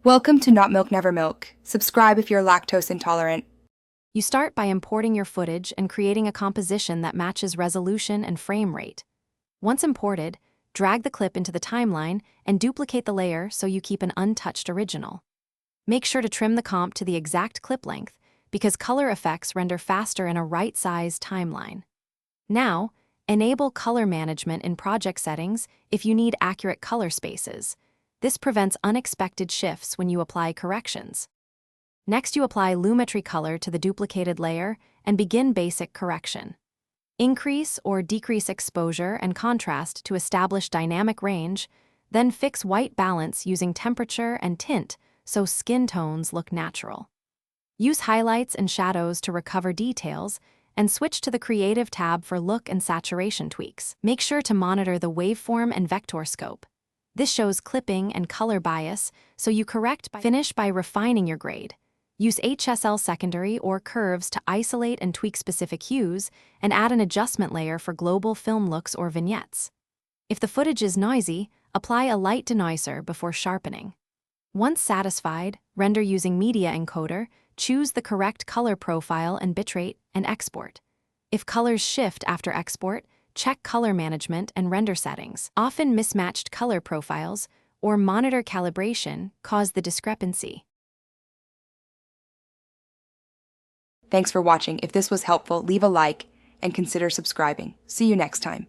Welcome to Not Milk Never Milk. Subscribe if you're lactose intolerant. You start by importing your footage and creating a composition that matches resolution and frame rate. Once imported, drag the clip into the timeline and duplicate the layer so you keep an untouched original. Make sure to trim the comp to the exact clip length because color effects render faster in a right-size timeline. Now, enable color management in project settings if you need accurate color spaces. This prevents unexpected shifts when you apply corrections. Next, you apply Lumetri color to the duplicated layer and begin basic correction. Increase or decrease exposure and contrast to establish dynamic range, then fix white balance using temperature and tint so skin tones look natural. Use highlights and shadows to recover details, and switch to the Creative tab for look and saturation tweaks. Make sure to monitor the waveform and vector scope. This shows clipping and color bias, so you finish by refining your grade. Use HSL secondary or curves to isolate and tweak specific hues, and add an adjustment layer for global film looks or vignettes. If the footage is noisy, apply a light denoiser before sharpening. Once satisfied, render using Media Encoder, choose the correct color profile and bitrate, and export. If colors shift after export, check color management and render settings. Often mismatched color profiles or monitor calibration cause the discrepancy. Thanks for watching. If this was helpful, leave a like and consider subscribing. See you next time.